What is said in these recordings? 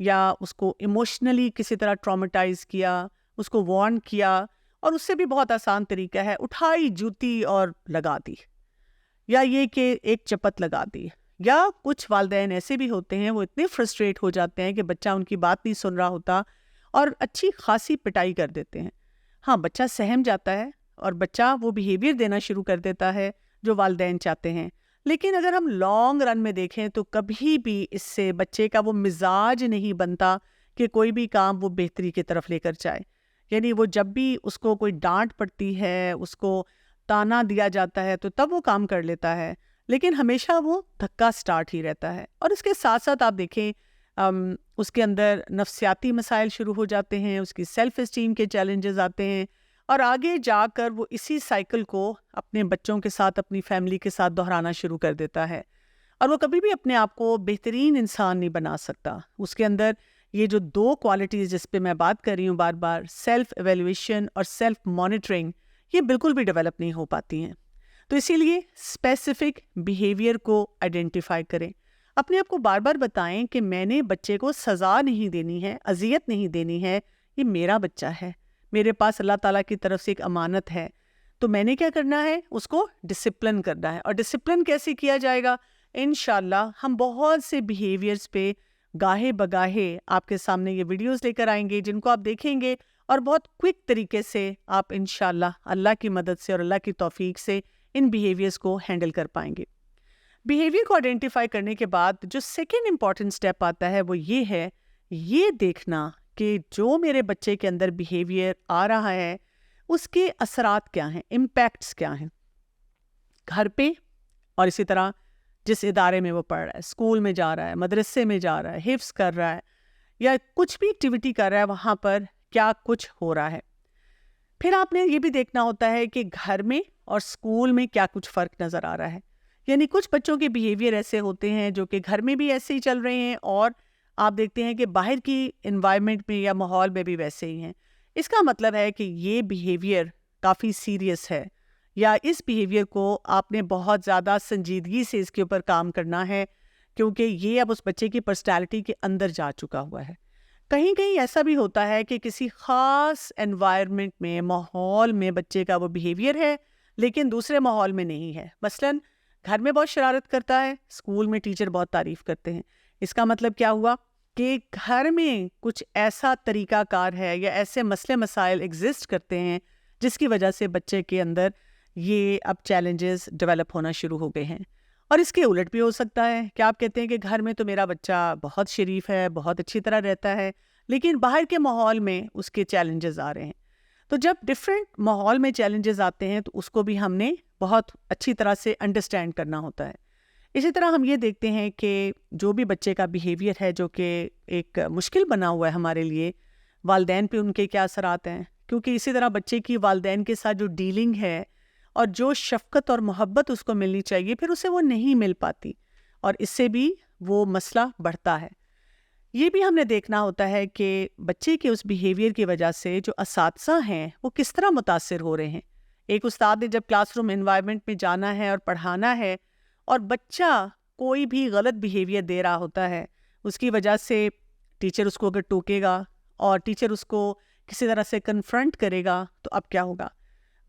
یا اس کو ایموشنلی کسی طرح ٹرامیٹائز کیا، اس کو وارن کیا، اور اس سے بھی بہت آسان طریقہ ہے اٹھائی جوتی اور لگا دی، یا یہ کہ ایک چپت لگا دی. یا کچھ والدین ایسے بھی ہوتے ہیں وہ اتنے فرسٹریٹ ہو جاتے ہیں کہ بچہ ان کی بات نہیں سن رہا ہوتا اور اچھی خاصی پٹائی کر دیتے ہیں. ہاں، بچہ سہم جاتا ہے اور بچہ وہ بیہیویئر دینا شروع کر دیتا ہے جو والدین چاہتے ہیں. لیکن اگر ہم لانگ رن میں دیکھیں تو کبھی بھی اس سے بچے کا وہ مزاج نہیں بنتا کہ کوئی بھی کام وہ بہتری کی طرف لے کر جائے. یعنی وہ جب بھی اس کو کوئی ڈانٹ پڑتی ہے، اس کو تانا دیا جاتا ہے، تو تب وہ کام کر لیتا ہے، لیکن ہمیشہ وہ دھکا سٹارٹ ہی رہتا ہے. اور اس کے ساتھ ساتھ آپ دیکھیں اس کے اندر نفسیاتی مسائل شروع ہو جاتے ہیں، اس کی سیلف اسٹیم کے چیلنجز آتے ہیں، اور آگے جا کر وہ اسی سائیکل کو اپنے بچوں کے ساتھ، اپنی فیملی کے ساتھ دہرانا شروع کر دیتا ہے. اور وہ کبھی بھی اپنے آپ کو بہترین انسان نہیں بنا سکتا. اس کے اندر یہ جو دو کوالٹیز جس پہ میں بات کر رہی ہوں بار بار، سیلف ایویلویشن اور سیلف مانیٹرنگ، یہ بالکل بھی ڈیولپ نہیں ہو پاتی ہیں. تو اسی لیے اسپیسیفک بیہیویئر کو آئیڈینٹیفائی کریں. اپنے آپ کو بار بار بتائیں کہ میں نے بچے کو سزا نہیں دینی ہے، اذیت نہیں دینی ہے، یہ میرا بچہ ہے، میرے پاس اللہ تعالیٰ کی طرف سے ایک امانت ہے. تو میں نے کیا کرنا ہے؟ اس کو ڈسپلن کرنا ہے. اور ڈسپلن کیسے کیا جائے گا؟ انشاءاللہ ہم بہت سے بیہیویئرز پہ گاہے بگاہے آپ کے سامنے یہ ویڈیوز لے کر آئیں گے، جن کو آپ دیکھیں گے اور بہت کوئک طریقے سے آپ انشاءاللہ اللہ کی مدد سے اور اللہ کی توفیق سے ان بیہیویئرز کو ہینڈل کر پائیں گے. بیہیویئر کو آئیڈینٹیفائی کرنے کے بعد جو سیکنڈ امپورٹنٹ اسٹیپ آتا ہے وہ یہ ہے، یہ دیکھنا کہ جو میرے بچے کے اندر بیہیویئر آ رہا ہے اس کے اثرات کیا ہیں، امپیکٹس کیا ہیں گھر پہ، اور اسی طرح جس ادارے میں وہ پڑھ رہا ہے، اسکول میں جا رہا ہے، مدرسے میں جا رہا ہے، حفظ کر رہا ہے، یا کچھ بھی ایکٹیویٹی کر رہا ہے، وہاں پر کیا کچھ ہو رہا ہے. پھر آپ نے یہ بھی دیکھنا ہوتا ہے کہ گھر میں اور اسکول میں کیا کچھ فرق نظر آ رہا ہے. یعنی کچھ بچوں کے بیہیویئر ایسے ہوتے ہیں جو کہ گھر میں بھی ایسے ہی چل رہے ہیں، اور آپ دیکھتے ہیں کہ باہر کی انوائرمنٹ میں یا ماحول میں بھی ویسے ہی ہیں. اس کا مطلب ہے کہ یہ بیہیویئر کافی سیریس ہے، یا اس بیہیویئر کو آپ نے بہت زیادہ سنجیدگی سے اس کے اوپر کام کرنا ہے، کیونکہ یہ اب اس بچے کی پرسنالٹی کے اندر جا چکا ہوا ہے. کہیں کہیں ایسا بھی ہوتا ہے کہ کسی خاص انوائرمنٹ میں، ماحول میں بچے کا وہ بیہیویئر ہے، لیکن دوسرے ماحول میں نہیں ہے. مثلاً گھر میں بہت شرارت کرتا ہے، اسکول میں ٹیچر بہت تعریف کرتے ہیں. اس کا مطلب کیا ہوا کہ گھر میں کچھ ایسا طریقہ کار ہے یا ایسے مسئلے مسائل ایگزسٹ کرتے ہیں جس کی وجہ سے بچے کے اندر یہ اب چیلنجز ڈیولپ ہونا شروع ہو گئے ہیں. اور اس کے الٹ بھی ہو سکتا ہے کہ آپ کہتے ہیں کہ گھر میں تو میرا بچہ بہت شریف ہے، بہت اچھی طرح رہتا ہے، لیکن باہر کے ماحول میں اس کے چیلنجز آ رہے ہیں. تو جب ڈفرینٹ ماحول میں چیلنجز آتے ہیں تو اس کو بھی ہم نے بہت اچھی طرح سے انڈرسٹینڈ کرنا ہوتا ہے. اسی طرح ہم یہ دیکھتے ہیں کہ جو بھی بچے کا بیہیویئر ہے جو کہ ایک مشکل بنا ہوا ہے ہمارے لیے، والدین پہ ان کے کیا اثرات ہیں، کیونکہ اسی طرح بچے کی والدین کے ساتھ جو ڈیلنگ ہے اور جو شفقت اور محبت اس کو ملنی چاہیے، پھر اسے وہ نہیں مل پاتی، اور اس سے بھی وہ مسئلہ بڑھتا ہے. یہ بھی ہم نے دیکھنا ہوتا ہے کہ بچے کے اس بیہیویئر کی وجہ سے جو اساتذہ ہیں وہ کس طرح متاثر ہو رہے ہیں. ایک استاد نے جب کلاس روم انوائرمنٹ میں جانا ہے اور پڑھانا ہے، اور بچہ کوئی بھی غلط بیہیویئر دے رہا ہوتا ہے، اس کی وجہ سے ٹیچر اس کو اگر ٹوکے گا اور ٹیچر اس کو کسی طرح سے کنفرنٹ کرے گا تو اب کیا ہوگا؟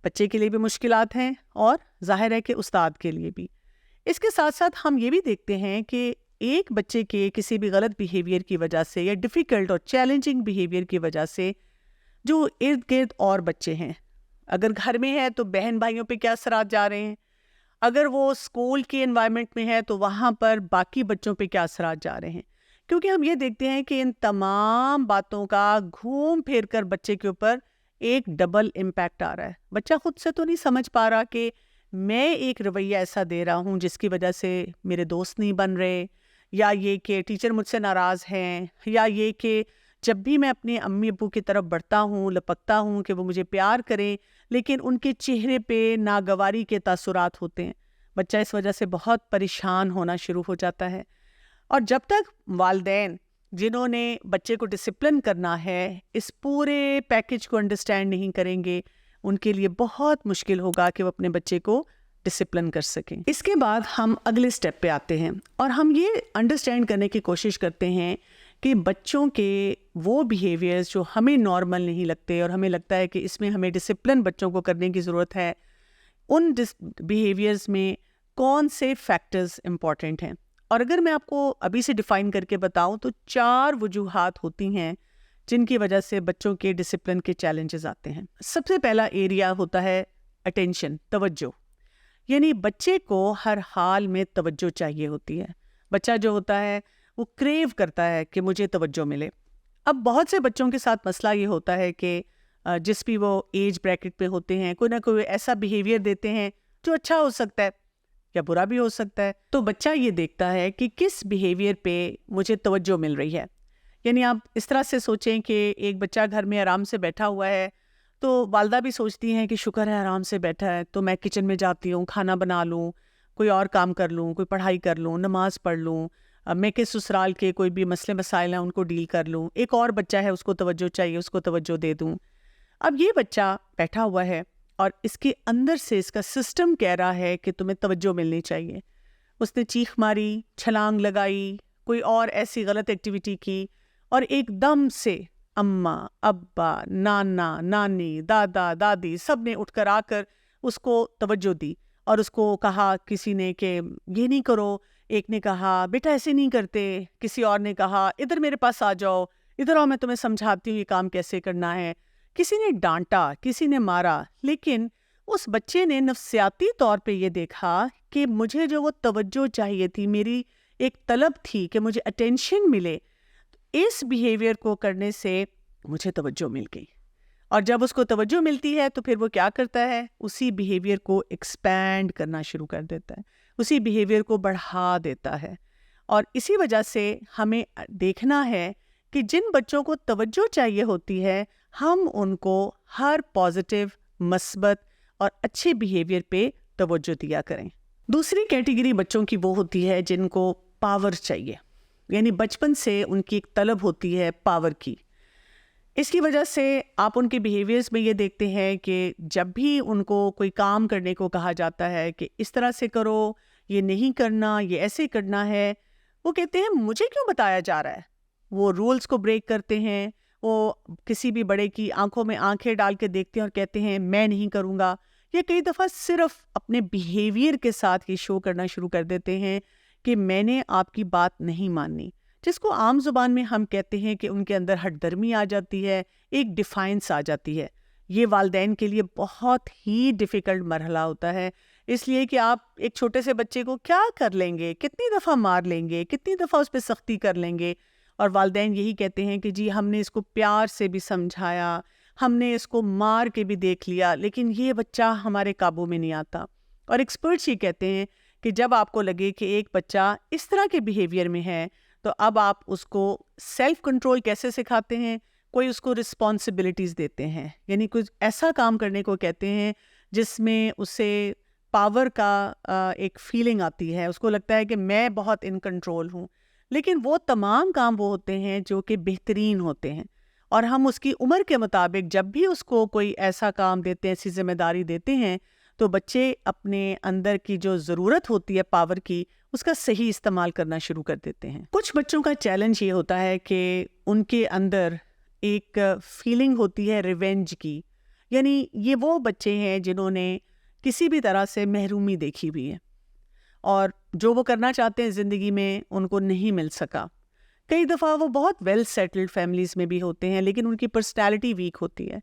بچے کے لیے بھی مشکلات ہیں، اور ظاہر ہے کہ استاد کے لیے بھی. اس کے ساتھ ساتھ ہم یہ بھی دیکھتے ہیں کہ ایک بچے کے کسی بھی غلط بیہیویئر کی وجہ سے یا ڈیفیکلٹ اور چیلنجنگ بیہیویئر کی وجہ سے جو ارد گرد اور بچے ہیں، اگر گھر میں ہے تو بہن بھائیوں پہ کیا اثرات جا رہے ہیں، اگر وہ اسکول کی انوائرمنٹ میں ہے تو وہاں پر باقی بچوں پہ کیا اثرات جا رہے ہیں. کیونکہ ہم یہ دیکھتے ہیں کہ ان تمام باتوں کا گھوم پھیر کر بچے کے اوپر ایک ڈبل امپیکٹ آ رہا ہے. بچہ خود سے تو نہیں سمجھ پا رہا کہ میں ایک رویہ ایسا دے رہا ہوں جس کی وجہ سے میرے دوست نہیں بن رہے، یا یہ کہ ٹیچر مجھ سے ناراض ہیں، یا یہ کہ جب بھی میں اپنے امی ابو کی طرف بڑھتا ہوں، لپکتا ہوں کہ وہ مجھے پیار کریں، لیکن ان کے چہرے پہ ناگواری کے تاثرات ہوتے ہیں. بچہ اس وجہ سے بہت پریشان ہونا شروع ہو جاتا ہے. اور جب تک والدین جنہوں نے بچے کو ڈسپلن کرنا ہے اس پورے پیکج کو انڈرسٹینڈ نہیں کریں گے، ان کے لیے بہت مشکل ہوگا کہ وہ اپنے بچے کو ڈسپلن کر سکیں. اس کے بعد ہم اگلے سٹیپ پہ آتے ہیں اور ہم یہ انڈرسٹینڈ کرنے کی کوشش کرتے ہیں کہ بچوں کے وہ بیہیویئرز جو ہمیں نارمل نہیں لگتے اور ہمیں لگتا ہے کہ اس میں ہمیں ڈسپلن بچوں کو کرنے کی ضرورت ہے، ان بیہیویئرز میں کون سے فیکٹرز امپورٹنٹ ہیں. اور اگر میں آپ کو ابھی سے ڈیفائن کر کے بتاؤں تو 4 وجوہات ہوتی ہیں جن کی وجہ سے بچوں کے ڈسپلن کے چیلنجز آتے ہیں. سب سے پہلا ایریا ہوتا ہے اٹینشن، توجہ. یعنی بچے کو ہر حال میں توجہ چاہیے ہوتی ہے. بچہ جو ہوتا ہے وہ کریو کرتا ہے کہ مجھے توجہ ملے. اب بہت سے بچوں کے ساتھ مسئلہ یہ ہوتا ہے کہ جس بھی وہ ایج بریکٹ پہ ہوتے ہیں کوئی نہ کوئی ایسا بیہیویئر دیتے ہیں جو اچھا ہو سکتا ہے یا برا بھی ہو سکتا ہے. تو بچہ یہ دیکھتا ہے کہ کس بیہیویئر پہ مجھے توجہ مل رہی ہے. یعنی آپ اس طرح سے سوچیں کہ ایک بچہ گھر میں آرام سے بیٹھا ہوا ہے تو والدہ بھی سوچتی ہیں کہ شکر ہے آرام سے بیٹھا ہے، تو میں کچن میں جاتی ہوں، کھانا بنا لوں، کوئی اور کام کر لوں، کوئی پڑھائی کر لوں، نماز پڑھ لوں، میں کہ سسرال کے کوئی بھی مسئلے مسائل ہیں ان کو ڈیل کر لوں. ایک اور بچہ ہے اس کو توجہ چاہیے، اس کو توجہ دے دوں. اب یہ بچہ بیٹھا ہوا ہے اور اس کے اندر سے اس کا سسٹم کہہ رہا ہے کہ تمہیں توجہ ملنی چاہیے. اس نے چیخ ماری، چھلانگ لگائی، کوئی اور ایسی غلط ایکٹیویٹی کی اور ایک دم سے اماں، ابا، نانا، نانی، دادا، دادی سب نے اٹھ کر آ کر اس کو توجہ دی اور اس کو کہا کسی نے کہ یہ نہیں کرو، ایک نے کہا بیٹا ایسے نہیں کرتے، کسی اور نے کہا ادھر میرے پاس آ جاؤ، ادھر آؤ میں تمہیں سمجھاتی ہوں یہ کام کیسے کرنا ہے. کسی نے ڈانٹا، کسی نے مارا، لیکن اس بچے نے نفسیاتی طور پہ یہ دیکھا کہ مجھے جو وہ توجہ چاہیے تھی، میری ایک طلب تھی کہ مجھے اٹینشن ملے، اس بیہیویئر کو کرنے سے مجھے توجہ مل گئی. اور جب اس کو توجہ ملتی ہے تو پھر وہ کیا کرتا ہے، اسی بیہیویئر کو ایکسپینڈ کرنا شروع کر دیتا ہے، اسی بیہیویئر کو بڑھا دیتا ہے. اور اسی وجہ سے ہمیں دیکھنا ہے کہ جن بچوں کو توجہ چاہیے ہوتی ہے ہم ان کو ہر پازیٹیو، مثبت اور اچھے بیہیویئر پہ توجہ دیا کریں. دوسری کیٹیگری بچوں کی وہ ہوتی ہے جن کو پاور چاہیے، یعنی بچپن سے ان کی ایک طلب ہوتی ہے پاور کی. اس کی وجہ سے آپ ان کے بیہیویئرز میں یہ دیکھتے ہیں کہ جب بھی ان کو کوئی کام کرنے کو کہا جاتا ہے کہ اس طرح سے کرو، یہ نہیں کرنا، یہ ایسے کرنا ہے، وہ کہتے ہیں مجھے کیوں بتایا جا رہا ہے. وہ رولز کو بریک کرتے ہیں، وہ کسی بھی بڑے کی آنکھوں میں آنکھیں ڈال کے دیکھتے ہیں اور کہتے ہیں میں نہیں کروں گا. یا کئی دفعہ صرف اپنے بیہیویئر کے ساتھ یہ شو کرنا شروع کر دیتے ہیں کہ میں نے آپ کی بات نہیں ماننی، جس کو عام زبان میں ہم کہتے ہیں کہ ان کے اندر ہٹ درمی آ جاتی ہے، ایک ڈیفائنس آ جاتی ہے. یہ والدین کے لیے بہت ہی ڈیفیکلٹ مرحلہ ہوتا ہے، اس لیے کہ آپ ایک چھوٹے سے بچے کو کیا کر لیں گے، کتنی دفعہ مار لیں گے، کتنی دفعہ اس پہ سختی کر لیں گے. اور والدین یہی کہتے ہیں کہ جی ہم نے اس کو پیار سے بھی سمجھایا، ہم نے اس کو مار کے بھی دیکھ لیا، لیکن یہ بچہ ہمارے قابو میں نہیں آتا. اور ایکسپرٹس یہ کہتے ہیں کہ جب آپ کو لگے کہ ایک بچہ اس طرح کے بیہیویئر میں ہے تو اب آپ اس کو سیلف کنٹرول کیسے سکھاتے ہیں، کوئی اس کو رسپانسبلٹیز دیتے ہیں، یعنی کچھ ایسا کام کرنے کو کہتے ہیں جس میں اسے پاور کا ایک فیلنگ آتی ہے، اس کو لگتا ہے کہ میں بہت ان کنٹرول ہوں. لیکن وہ تمام کام وہ ہوتے ہیں جو کہ بہترین ہوتے ہیں، اور ہم اس کی عمر کے مطابق جب بھی اس کو کوئی ایسا کام دیتے ہیں، ایسی ذمہ داری دیتے ہیں تو بچے اپنے اندر کی جو ضرورت ہوتی ہے پاور کی، اس کا صحیح استعمال کرنا شروع کر دیتے ہیں. کچھ بچوں کا چیلنج یہ ہوتا ہے کہ ان کے اندر ایک فیلنگ ہوتی ہے ریونج کی، یعنی یہ وہ بچے ہیں جنہوں نے کسی بھی طرح سے محرومی دیکھی ہوئی ہے اور جو وہ کرنا چاہتے ہیں زندگی میں ان کو نہیں مل سکا. کئی دفعہ وہ بہت ویل سیٹلڈ فیملیز میں بھی ہوتے ہیں لیکن ان کی پرسنالٹی ویک ہوتی ہے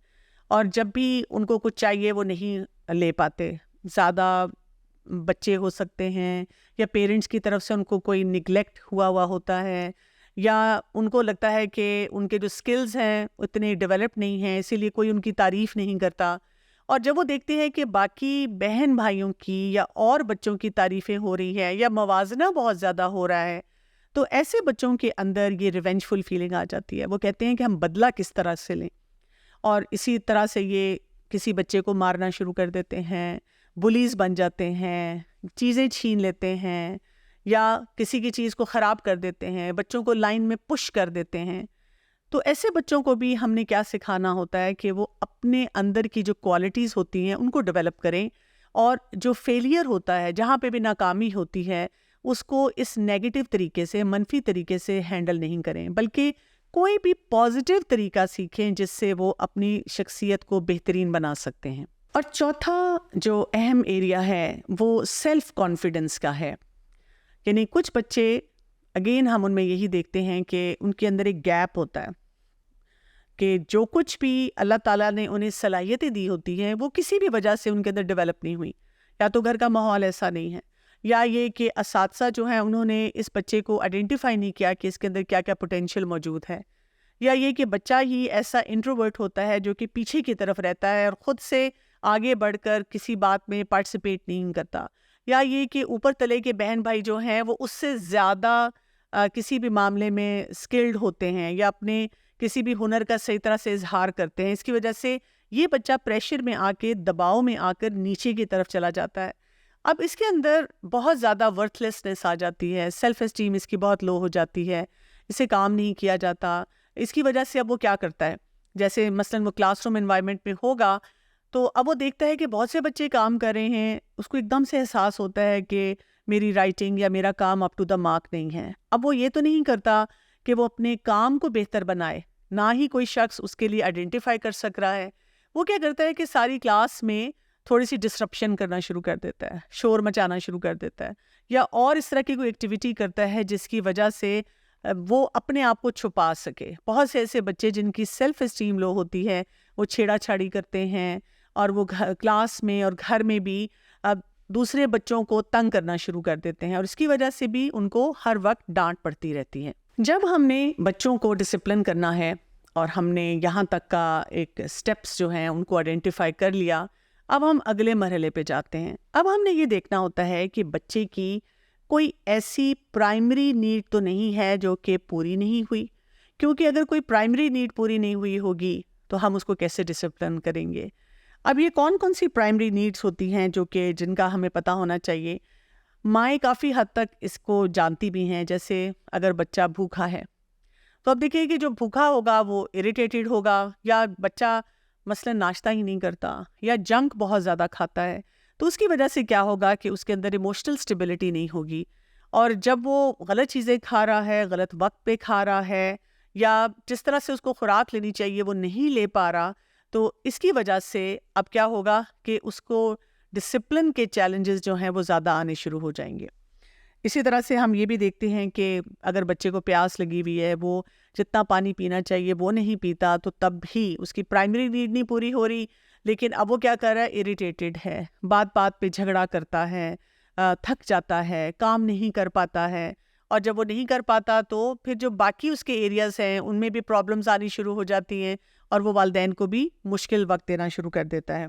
اور جب بھی ان کو کچھ چاہیے وہ نہیں لے پاتے. زیادہ بچے ہو سکتے ہیں یا پیرنٹس کی طرف سے ان کو کوئی نگلیکٹ ہوا ہوتا ہے، یا ان کو لگتا ہے کہ ان کے جو سکلز ہیں اتنے ڈیولپ نہیں ہیں اسی لیے کوئی ان کی تعریف نہیں کرتا. اور جب وہ دیکھتے ہیں کہ باقی بہن بھائیوں کی یا اور بچوں کی تعریفیں ہو رہی ہیں یا موازنہ بہت زیادہ ہو رہا ہے تو ایسے بچوں کے اندر یہ ریونجفل فیلنگ آ جاتی ہے. وہ کہتے ہیں کہ ہم بدلہ کس طرح سے لیں، اور اسی طرح سے یہ کسی بچے کو مارنا شروع کر دیتے ہیں، بلیز بن جاتے ہیں، چیزیں چھین لیتے ہیں یا کسی کی چیز کو خراب کر دیتے ہیں، بچوں کو لائن میں پش کر دیتے ہیں. تو ایسے بچوں کو بھی ہم نے کیا سکھانا ہوتا ہے کہ وہ اپنے اندر کی جو کوالٹیز ہوتی ہیں ان کو ڈیولپ کریں، اور جو فیلئر ہوتا ہے، جہاں پہ بھی ناکامی ہوتی ہے، اس کو اس نیگیٹو طریقے سے، منفی طریقے سے ہینڈل نہیں کریں، بلکہ کوئی بھی پازیٹیو طریقہ سیکھیں جس سے وہ اپنی شخصیت کو بہترین بنا سکتے ہیں۔ اور چوتھا جو اہم ایریا ہے وہ سیلف کانفیڈنس کا ہے، یعنی کچھ بچے اگین ہم ان میں یہی دیکھتے ہیں کہ ان کے اندر ایک گیپ ہوتا ہے کہ جو کچھ بھی اللہ تعالیٰ نے انہیں صلاحیتیں دی ہوتی ہیں وہ کسی بھی وجہ سے ان کے اندر ڈیولپ نہیں ہوئی، یا تو گھر کا ماحول ایسا نہیں ہے، یا یہ کہ اساتذہ جو ہیں انہوں نے اس بچے کو آئیڈینٹیفائی نہیں کیا کہ اس کے اندر کیا کیا پوٹینشیل موجود ہے، یا یہ کہ بچہ ہی ایسا انٹروورٹ ہوتا ہے جو کہ پیچھے کی طرف رہتا ہے اور خود سے آگے بڑھ کر کسی بات میں پارٹیسپیٹ نہیں کرتا، یا یہ کہ اوپر تلے کے بہن بھائی جو ہیں وہ اس سے زیادہ کسی بھی معاملے میں اسکلڈ ہوتے ہیں یا اپنے کسی بھی ہنر کا صحیح طرح سے اظہار کرتے ہیں، اس کی وجہ سے یہ بچہ پریشر میں آ کے، دباؤ میں آ کر نیچے کی طرف چلا جاتا ہے۔ اب اس کے اندر بہت زیادہ ورتھ لیسنس آ جاتی ہے، سیلف اسٹیم اس کی بہت لو ہو جاتی ہے، اسے کام نہیں کیا جاتا، اس کی وجہ سے اب وہ کیا کرتا ہے، جیسے مثلاً وہ کلاس روم انوائرمنٹ میں ہوگا تو اب وہ دیکھتا ہے کہ بہت سے بچے کام کر رہے ہیں، اس کو ایک دم سے احساس ہوتا ہے کہ میری رائٹنگ یا میرا کام اپ ٹو دا مارک نہیں ہے۔ اب وہ یہ تو نہیں کرتا کہ وہ اپنے کام کو بہتر بنائے، نہ ہی کوئی شخص اس کے لیے آئیڈینٹیفائی کر سک رہا ہے، وہ کیا کرتا ہے کہ ساری کلاس میں تھوڑی سی ڈسرپشن کرنا شروع کر دیتا ہے، شور مچانا شروع کر دیتا ہے، یا اور اس طرح کی کوئی ایکٹیویٹی کرتا ہے جس کی وجہ سے وہ اپنے آپ کو چھپا سکے۔ بہت سے ایسے بچے جن کی سیلف اسٹیم لو ہوتی ہے وہ چھیڑا چھاڑی کرتے ہیں، اور وہ کلاس میں اور گھر میں بھی دوسرے بچوں کو تنگ کرنا شروع کر دیتے ہیں، اور اس کی وجہ سے بھی ان کو ہر وقت ڈانٹ پڑتی رہتی ہے۔ جب ہم نے بچوں کو ڈسپلن کرنا ہے اور ہم نے یہاں تک کا ایک سٹیپس جو ہیں ان کو آئیڈینٹیفائی کر لیا، اب ہم اگلے مرحلے پہ جاتے ہیں۔ اب ہم نے یہ دیکھنا ہوتا ہے کہ بچے کی کوئی ایسی پرائمری نیڈ تو نہیں ہے جو کہ پوری نہیں ہوئی، کیونکہ اگر کوئی پرائمری نیڈ پوری نہیں ہوئی ہوگی تو ہم اس کو کیسے ڈسپلن کریں گے۔ اب یہ کون کون سی پرائمری نیڈز ہوتی ہیں جو کہ جن کا ہمیں پتہ ہونا چاہیے؟ مائیں کافی حد تک اس کو جانتی بھی ہیں، جیسے اگر بچہ بھوکا ہے تو اب دیکھیے کہ جو بھوکا ہوگا وہ اریٹیٹڈ ہوگا، یا بچہ مثلا ناشتہ ہی نہیں کرتا یا جنک بہت زیادہ کھاتا ہے، تو اس کی وجہ سے کیا ہوگا کہ اس کے اندر ایموشنل اسٹیبلٹی نہیں ہوگی، اور جب وہ غلط چیزیں کھا رہا ہے، غلط وقت پہ کھا رہا ہے، یا جس طرح سے اس کو خوراک لینی چاہیے وہ نہیں لے پا رہا، تو اس کی وجہ سے اب کیا ہوگا کہ اس کو ڈسپلن کے چیلنجز جو ہیں وہ زیادہ آنے شروع ہو جائیں گے۔ اسی طرح سے ہم یہ بھی دیکھتے ہیں کہ اگر بچے کو پیاس لگی ہوئی ہے، وہ جتنا پانی پینا چاہیے وہ نہیں پیتا، تو تب بھی اس کی پرائمری نیڈ نہیں پوری ہو رہی، لیکن اب وہ کیا کر رہا ہے، اریٹیٹڈ ہے، بات بات پہ جھگڑا کرتا ہے، تھک جاتا ہے، کام نہیں کر پاتا ہے، اور جب وہ نہیں کر پاتا تو پھر جو باقی اس کے ایریاز ہیں ان میں بھی پرابلمز آنی شروع ہو جاتی ہیں، اور وہ والدین کو بھی مشکل وقت دینا شروع کر دیتا ہے۔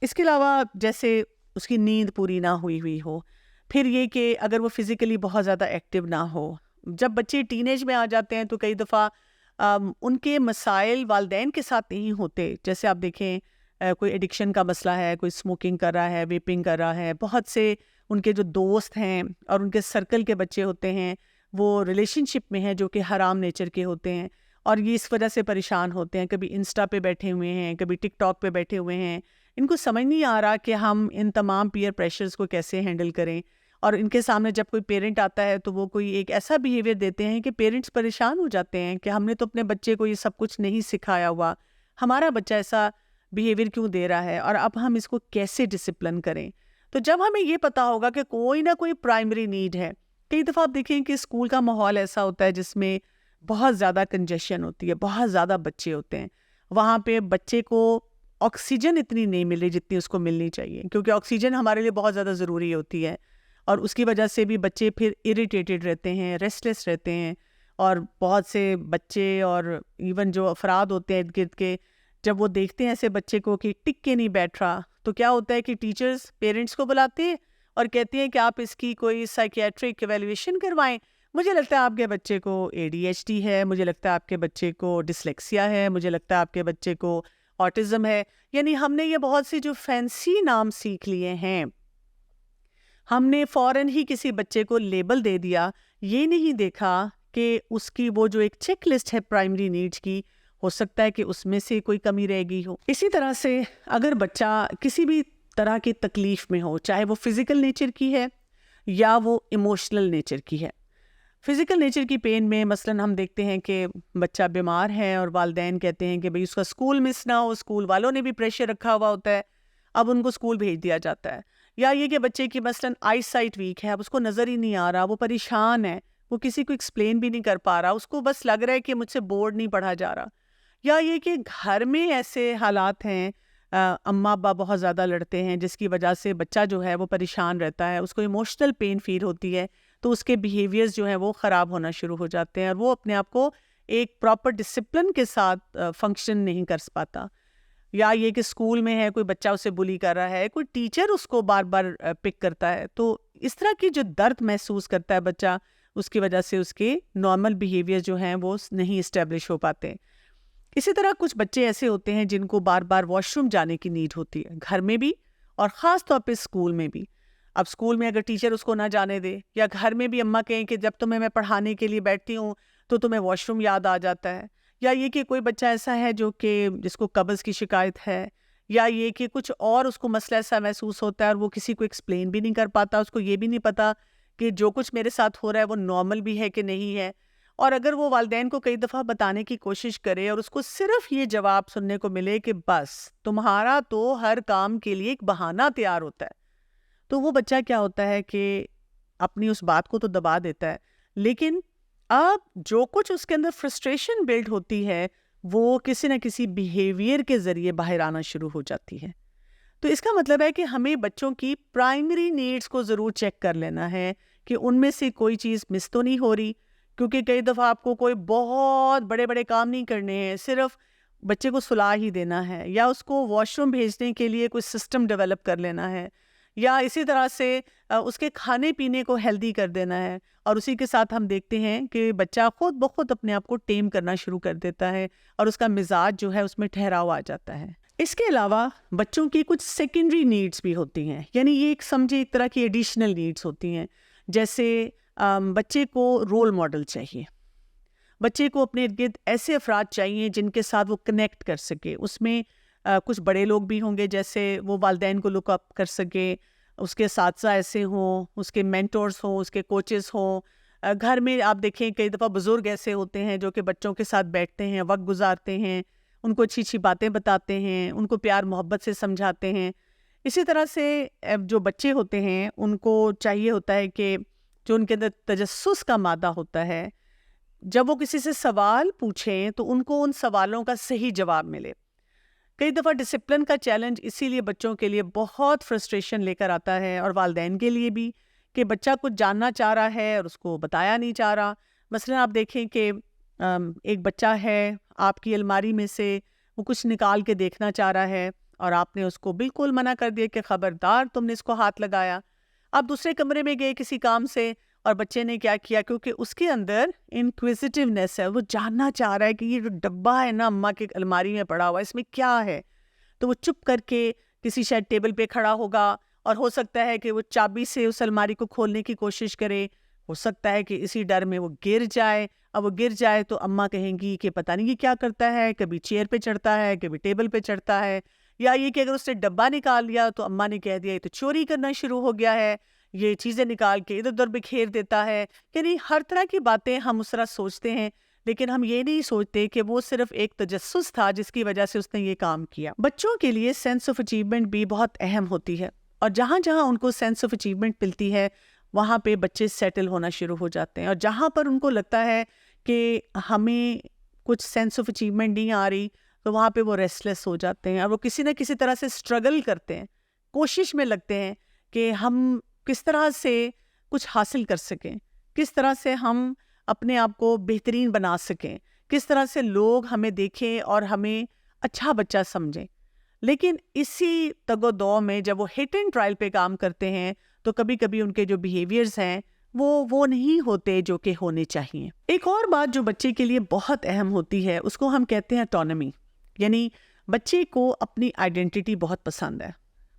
اس کے علاوہ جیسے اس کی نیند پوری نہ ہوئی ہو، پھر یہ کہ اگر وہ فزیکلی بہت زیادہ ایکٹیو نہ ہو۔ جب بچے ٹین ایج میں آ جاتے ہیں تو کئی دفعہ ان کے مسائل والدین کے ساتھ نہیں ہوتے، جیسے آپ دیکھیں کوئی ایڈکشن کا مسئلہ ہے، کوئی اسموکنگ کر رہا ہے، ویپنگ کر رہا ہے، بہت سے ان کے جو دوست ہیں اور ان کے سرکل کے بچے ہوتے ہیں وہ ریلیشن شپ میں ہیں جو کہ حرام نیچر کے ہوتے ہیں، اور یہ اس وجہ سے پریشان ہوتے ہیں، کبھی انسٹا پہ بیٹھے ہوئے ہیں، کبھی ٹک ٹاک پہ بیٹھے ہوئے ہیں، ان کو سمجھ نہیں آ رہا کہ ہم ان تمام پیئر پریشرز کو کیسے ہینڈل کریں، اور ان کے سامنے جب کوئی پیرنٹ آتا ہے تو وہ کوئی ایک ایسا بیہیویئر دیتے ہیں کہ پیرنٹس پریشان ہو جاتے ہیں کہ ہم نے تو اپنے بچے کو یہ سب کچھ نہیں سکھایا ہوا، ہمارا بچہ ایسا بیہیویئر کیوں دے رہا ہے، اور اب ہم اس کو کیسے ڈسپلن کریں۔ تو جب ہمیں یہ پتا ہوگا کہ کوئی نہ کوئی پرائمری نیڈ ہے، کئی دفعہ آپ دیکھیں کہ اسکول کا ماحول ایسا ہوتا ہے جس میں بہت زیادہ کنجیشن ہوتی ہے، بہت زیادہ بچے ہوتے ہیں، وہاں پہ بچے کو آکسیجن اتنی نہیں مل رہی جتنی اس کو ملنی چاہیے، کیونکہ آکسیجن ہمارے لیے بہت زیادہ ضروری ہوتی ہے، اور اس کی وجہ سے بھی بچے پھر اریٹیٹڈ رہتے ہیں، ریسٹلیس رہتے ہیں، اور بہت سے بچے اور ایون جو افراد ہوتے ہیں ارد گرد کے، جب وہ دیکھتے ہیں ایسے بچے کو کہ ٹک کے نہیں بیٹھ رہا، تو کیا ہوتا ہے کہ ٹیچرز پیرنٹس کو بلاتے ہیں اور کہتے ہیں کہ آپ اس کی کوئی سائیکیاٹرک ایویلویشن کروائیں، مجھے لگتا ہے آپ کے بچے کو ADHD ہے، مجھے لگتا ہے آپ کے بچے کو ڈسلیکسیا ہے، مجھے لگتا ہے آپ کے بچے کو آٹزم ہے۔ یعنی ہم نے یہ بہت سی جو فینسی نام سیکھ لیے ہیں، ہم نے فوراً ہی کسی بچے کو لیبل دے دیا، یہ نہیں دیکھا کہ اس کی وہ جو ایک چیک لسٹ ہے پرائمری نیڈز کی، ہو سکتا ہے کہ اس میں سے کوئی کمی رہ گئی ہو۔ اسی طرح سے اگر بچہ کسی بھی طرح کی تکلیف میں ہو، چاہے وہ فزیکل نیچر کی ہے یا وہ ایموشنل نیچر کی ہے. فزیکل نیچر کی پین میں مثلاً ہم دیکھتے ہیں کہ بچہ بیمار ہے اور والدین کہتے ہیں کہ بھئی اس کا اسکول مس نہ ہو، اسکول والوں نے بھی پریشر رکھا ہوا ہوتا ہے، اب ان کو اسکول بھیج دیا جاتا ہے. یا یہ کہ بچے کی مثلاً آئی سائٹ ویک ہے، اب اس کو نظر ہی نہیں آ رہا، وہ پریشان ہے، وہ کسی کو ایکسپلین بھی نہیں کر پا رہا، اس کو بس لگ رہا ہے کہ مجھ سے بورڈ نہیں پڑھا جا رہا. یا یہ کہ گھر میں ایسے حالات ہیں، اماں ابا بہت زیادہ لڑتے ہیں جس کی وجہ سے بچہ جو ہے وہ پریشان رہتا ہے، اس کو ایموشنل پین فیل ہوتی ہے، تو اس کے بیہیویئرز جو ہیں وہ خراب ہونا شروع ہو جاتے ہیں اور وہ اپنے آپ کو ایک پراپر ڈسپلن کے ساتھ فنکشن نہیں کر پاتا. یا یہ کہ اسکول میں ہے، کوئی بچہ اسے بلی کر رہا ہے، کوئی ٹیچر اس کو بار بار پک کرتا ہے، تو اس طرح کی جو درد محسوس کرتا ہے بچہ، اس کی وجہ سے اس کے نارمل بیہیویئر جو ہیں وہ نہیں اسٹیبلش ہو پاتے. اسی طرح کچھ بچے ایسے ہوتے ہیں جن کو بار بار واش روم جانے کی نیڈ ہوتی ہے، گھر میں بھی اور خاص طور پہ اسکول میں بھی. اب اسکول میں اگر ٹیچر اس کو نہ جانے دے، یا گھر میں بھی اماں کہیں کہ جب تمہیں میں پڑھانے کے لیے بیٹھتی ہوں تو تمہیں واش روم یاد آ جاتا ہے. یا یہ کہ کوئی بچہ ایسا ہے جو کہ جس کو قبض کی شکایت ہے، یا یہ کہ کچھ اور اس کو مسئلہ ایسا محسوس ہوتا ہے اور وہ کسی کو ایکسپلین بھی نہیں کر پاتا، اس کو یہ بھی نہیں پتا کہ جو کچھ میرے ساتھ ہو رہا ہے وہ نارمل بھی ہے کہ نہیں ہے. اور اگر وہ والدین کو کئی دفعہ بتانے کی کوشش کرے اور اس کو صرف یہ جواب سننے کو ملے کہ بس تمہارا تو ہر کام کے لیے ایک بہانہ تیار ہوتا ہے، تو وہ بچہ کیا ہوتا ہے کہ اپنی اس بات کو تو دبا دیتا ہے، لیکن اب جو کچھ اس کے اندر فرسٹریشن بلڈ ہوتی ہے وہ کسی نہ کسی بیہیویئر کے ذریعے باہر آنا شروع ہو جاتی ہے. تو اس کا مطلب ہے کہ ہمیں بچوں کی پرائمری نیڈز کو ضرور چیک کر لینا ہے کہ ان میں سے کوئی چیز مس تو نہیں ہو رہی، کیونکہ کئی دفعہ آپ کو کوئی بہت بڑے بڑے کام نہیں کرنے ہیں، صرف بچے کو سلا ہی دینا ہے، یا اس کو واش روم بھیجنے کے لیے کوئی سسٹم ڈیولپ کر لینا ہے، یا اسی طرح سے اس کے کھانے پینے کو ہیلدی کر دینا ہے. اور اسی کے ساتھ ہم دیکھتے ہیں کہ بچہ خود بخود اپنے آپ کو ٹیم کرنا شروع کر دیتا ہے اور اس کا مزاج جو ہے اس میں ٹھہراؤ آ جاتا ہے. اس کے علاوہ بچوں کی کچھ سیکنڈری نیڈز بھی ہوتی ہیں، یعنی یہ ایک سمجھے ایک طرح کی ایڈیشنل نیڈز ہوتی ہیں. جیسے بچے کو رول ماڈل چاہیے، بچے کو اپنے ارد گرد ایسے افراد چاہیے جن کے ساتھ وہ کنیکٹ کر سکے. اس میں کچھ بڑے لوگ بھی ہوں گے جیسے وہ والدین کو لک اپ کر سکے، اس کے اساتذہ ایسے ہوں، اس کے مینٹورز ہوں، اس کے کوچز ہوں. گھر میں آپ دیکھیں کئی دفعہ بزرگ ایسے ہوتے ہیں جو کہ بچوں کے ساتھ بیٹھتے ہیں، وقت گزارتے ہیں، ان کو اچھی اچھی باتیں بتاتے ہیں، ان کو پیار محبت سے سمجھاتے ہیں. اسی طرح سے جو بچے ہوتے ہیں ان کو چاہیے ہوتا ہے کہ جو ان کے اندر تجسس کا مادہ ہوتا ہے، جب وہ کسی سے سوال پوچھیں تو ان کو ان سوالوں کا صحیح جواب ملے. کئی دفعہ ڈسپلن کا چیلنج اسی لیے بچوں کے لیے بہت فرسٹریشن لے کر آتا ہے، اور والدین کے لیے بھی، کہ بچہ کچھ جاننا چاہ رہا ہے اور اس کو بتایا نہیں چاہ رہا. مثلا آپ دیکھیں کہ ایک بچہ ہے، آپ کی الماری میں سے وہ کچھ نکال کے دیکھنا چاہ رہا ہے اور آپ نے اس کو بالکل منع کر دیا کہ خبردار تم نے اس کو ہاتھ لگایا. آپ دوسرے کمرے میں گئے کسی کام سے اور بچے نے کیا کیا، کیونکہ اس کے اندر انکویزیٹیونیس ہے، وہ جاننا چاہ رہا ہے کہ یہ جو ڈبہ ہے نا اماں کے الماری میں پڑا ہوا اس میں کیا ہے. تو وہ چپ کر کے کسی شاید ٹیبل پہ کھڑا ہوگا اور ہو سکتا ہے کہ وہ چابی سے اس الماری کو کھولنے کی کوشش کرے، ہو سکتا ہے کہ اسی ڈر میں وہ گر جائے. اب وہ گر جائے تو اماں کہیں گی کہ پتہ نہیں یہ کیا کرتا ہے، کبھی چیئر پہ چڑھتا ہے، کبھی ٹیبل پہ چڑھتا ہے. یا یہ کہ اگر اس نے ڈبہ نکال لیا تو اماں نے کہہ دیا یہ تو چوری کرنا شروع ہو گیا ہے، یہ چیزیں نکال کے ادھر ادھر بکھیر دیتا ہے. یعنی ہر طرح کی باتیں ہم اس طرح سوچتے ہیں، لیکن ہم یہ نہیں سوچتے کہ وہ صرف ایک تجسس تھا جس کی وجہ سے اس نے یہ کام کیا. بچوں کے لیے سینس آف اچیومنٹ بھی بہت اہم ہوتی ہے، اور جہاں جہاں ان کو سینس آف اچیومنٹ ملتی ہے وہاں پہ بچے سیٹل ہونا شروع ہو جاتے ہیں. اور جہاں پر ان کو لگتا ہے کہ ہمیں کچھ سینس آف اچیومنٹ نہیں آ رہی تو وہاں پہ وہ ریسٹلیس ہو جاتے ہیں، اور وہ کسی نہ کسی طرح سے اسٹرگل کرتے ہیں، کوشش میں لگتے ہیں کہ ہم کس طرح سے کچھ حاصل کر سکیں، کس طرح سے ہم اپنے آپ کو بہترین بنا سکیں، کس طرح سے لوگ ہمیں دیکھیں اور ہمیں اچھا بچہ سمجھیں. لیکن اسی تگ و دو میں جب وہ ہٹ اینڈ ٹرائل پہ کام کرتے ہیں تو کبھی کبھی ان کے جو بیہیویئرز ہیں وہ نہیں ہوتے جو کہ ہونے چاہیے. ایک اور بات جو بچے کے لیے بہت اہم ہوتی ہے اس کو ہم کہتے ہیں اٹونومی، یعنی بچے کو اپنی آئیڈینٹی بہت پسند ہے.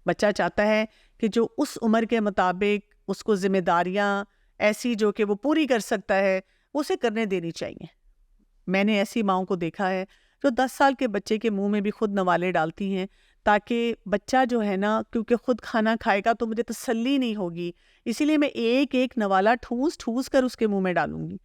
بچہ چاہتا ہے کہ جو اس عمر کے مطابق اس کو ذمہ داریاں ایسی جو کہ وہ پوری کر سکتا ہے وہ اسے کرنے دینی چاہیے. میں نے ایسی ماؤں کو دیکھا ہے جو 10 سال کے بچے کے منہ میں بھی خود نوالے ڈالتی ہیں تاکہ بچہ جو ہے نا، کیونکہ خود کھانا کھائے گا تو مجھے تسلی نہیں ہوگی، اسی لیے میں ایک ایک نوالا ٹھوس ٹھوس کر اس کے منہ میں ڈالوں گی،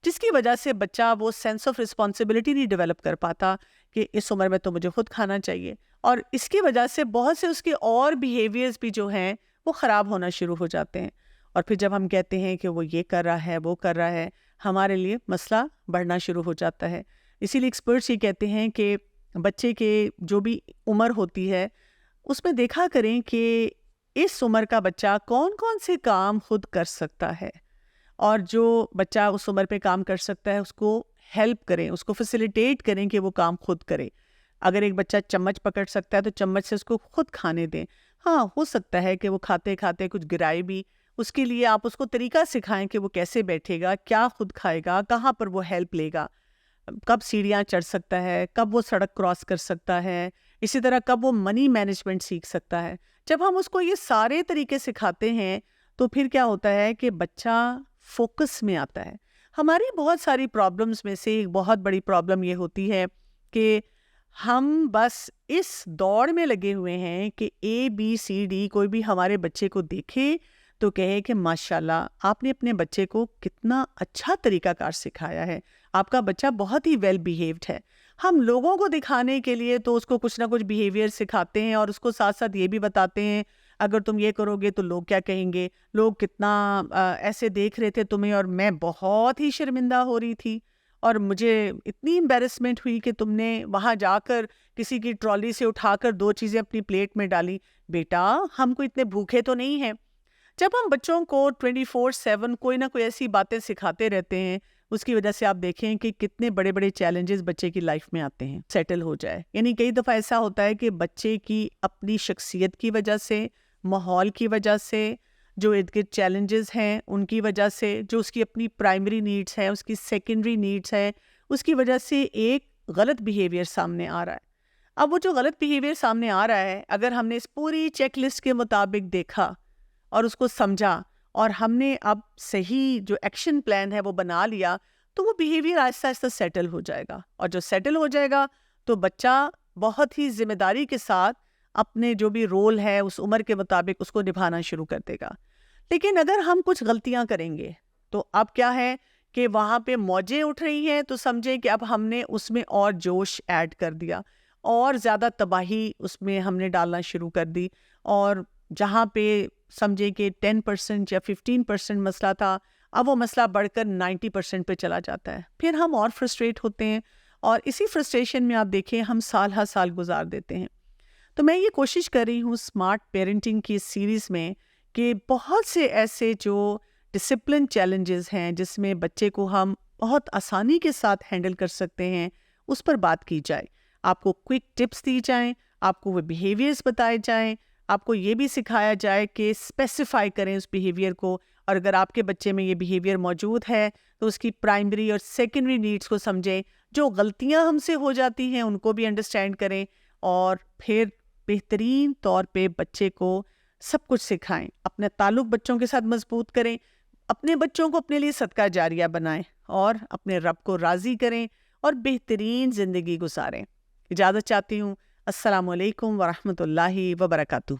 جس کی وجہ سے بچہ وہ سینس آف رسپانسبلٹی نہیں ڈیولپ کر پاتا کہ اس عمر میں تو مجھے خود کھانا چاہیے، اور اس کی وجہ سے بہت سے اس کے اور بیہیویئرز بھی جو ہیں وہ خراب ہونا شروع ہو جاتے ہیں، اور پھر جب ہم کہتے ہیں کہ وہ یہ کر رہا ہے وہ کر رہا ہے، ہمارے لیے مسئلہ بڑھنا شروع ہو جاتا ہے۔ اسی لیے ایکسپرٹس یہ کہتے ہیں کہ بچے کے جو بھی عمر ہوتی ہے اس میں دیکھا کریں کہ اس عمر کا بچہ کون کون سے کام خود کر سکتا ہے، اور جو بچہ اس عمر پہ کام کر سکتا ہے اس کو ہیلپ کریں، اس کو فیسیلیٹیٹ کریں کہ وہ کام خود کرے۔ اگر ایک بچہ چمچ پکڑ سکتا ہے تو چمچ سے اس کو خود کھانے دیں۔ ہاں، ہو سکتا ہے کہ وہ کھاتے کھاتے کچھ گرائے بھی، اس کے لیے آپ اس کو طریقہ سکھائیں کہ وہ کیسے بیٹھے گا، کیا خود کھائے گا، کہاں پر وہ ہیلپ لے گا، کب سیڑھیاں چڑھ سکتا ہے، کب وہ سڑک کراس کر سکتا ہے، اسی طرح کب وہ منی مینجمنٹ سیکھ سکتا ہے۔ جب ہم اس کو یہ سارے طریقے سکھاتے ہیں تو پھر کیا ہوتا ہے کہ بچہ فوکس میں آتا ہے۔ ہماری بہت ساری پرابلمز میں سے ایک بہت بڑی پرابلم یہ ہوتی ہے کہ ہم بس اس دوڑ میں لگے ہوئے ہیں کہ ABCD کوئی بھی ہمارے بچے کو دیکھے تو کہے کہ ماشاءاللہ آپ نے اپنے بچے کو کتنا اچھا طریقہ کار سکھایا ہے، آپ کا بچہ بہت ہی ویل بیہیوڈ ہے۔ ہم لوگوں کو دکھانے کے لیے تو اس کو کچھ نہ کچھ بیہیویئر سکھاتے ہیں، اور اس کو ساتھ ساتھ یہ بھی بتاتے ہیں اگر تم یہ کرو گے تو لوگ کیا کہیں گے، لوگ کتنا ایسے دیکھ رہے تھے تمہیں، اور میں بہت ہی شرمندہ ہو رہی تھی، اور مجھے اتنی امبیرسمنٹ ہوئی کہ تم نے وہاں جا کر کسی کی ٹرالی سے اٹھا کر 2 چیزیں اپنی پلیٹ میں ڈالی۔ بیٹا، ہم کو اتنے بھوکے تو نہیں ہیں۔ جب ہم بچوں کو 24/7 کوئی نہ کوئی ایسی باتیں سکھاتے رہتے ہیں، اس کی وجہ سے آپ دیکھیں کہ کتنے بڑے بڑے چیلنجز بچے کی لائف میں آتے ہیں سیٹل ہو جائے۔ یعنی کئی دفعہ ایسا ہوتا ہے کہ بچے کی اپنی شخصیت کی وجہ سے، ماحول کی وجہ سے، جو ارد گرد چیلنجز ہیں ان کی وجہ سے، جو اس کی اپنی پرائمری نیڈس ہیں، اس کی سیکنڈری نیڈس ہیں، اس کی وجہ سے ایک غلط بیہیویئر سامنے آ رہا ہے۔ اب وہ جو غلط بیہیویئر سامنے آ رہا ہے، اگر ہم نے اس پوری چیک لسٹ کے مطابق دیکھا اور اس کو سمجھا، اور ہم نے اب صحیح جو ایکشن پلان ہے وہ بنا لیا، تو وہ بیہیویئر آہستہ آہستہ سیٹل ہو جائے گا، اور جو سیٹل ہو جائے گا تو بچہ بہت ہی ذمہ داری کے ساتھ اپنے جو بھی رول ہے اس عمر کے مطابق اس کو نبھانا شروع کر دے گا۔ لیکن اگر ہم کچھ غلطیاں کریں گے تو اب کیا ہے کہ وہاں پہ موجیں اٹھ رہی ہیں، تو سمجھیں کہ اب ہم نے اس میں اور جوش ایڈ کر دیا، اور زیادہ تباہی اس میں ہم نے ڈالنا شروع کر دی، اور جہاں پہ سمجھیں کہ 10% یا 15% مسئلہ تھا، اب وہ مسئلہ بڑھ کر 90% پہ چلا جاتا ہے۔ پھر ہم اور فرسٹریٹ ہوتے ہیں، اور اسی فرسٹریشن میں آپ دیکھیں ہم سال ہر سال گزار دیتے ہیں۔ تو میں یہ کوشش کر رہی ہوں اسمارٹ پیرنٹنگ کی سیریز میں کہ بہت سے ایسے جو ڈسپلن چیلنجز ہیں جس میں بچے کو ہم بہت آسانی کے ساتھ ہینڈل کر سکتے ہیں، اس پر بات کی جائے، آپ کو کوئک ٹپس دی جائیں، آپ کو وہ بیہیویئرز بتائے جائیں، آپ کو یہ بھی سکھایا جائے کہ اسپیسیفائی کریں اس بیہیویئر کو، اور اگر آپ کے بچے میں یہ بیہیویئر موجود ہے تو اس کی پرائمری اور سیکنڈری نیڈس کو سمجھیں، جو غلطیاں ہم سے ہو جاتی ہیں ان کو بھی انڈرسٹینڈ کریں، اور پھر بہترین طور پہ بچے کو سب کچھ سکھائیں، اپنے تعلق بچوں کے ساتھ مضبوط کریں، اپنے بچوں کو اپنے لیے صدقہ جاریہ بنائیں، اور اپنے رب کو راضی کریں، اور بہترین زندگی گزاریں۔ اجازت چاہتی ہوں۔ السلام علیکم ورحمۃ اللہ وبرکاتہ۔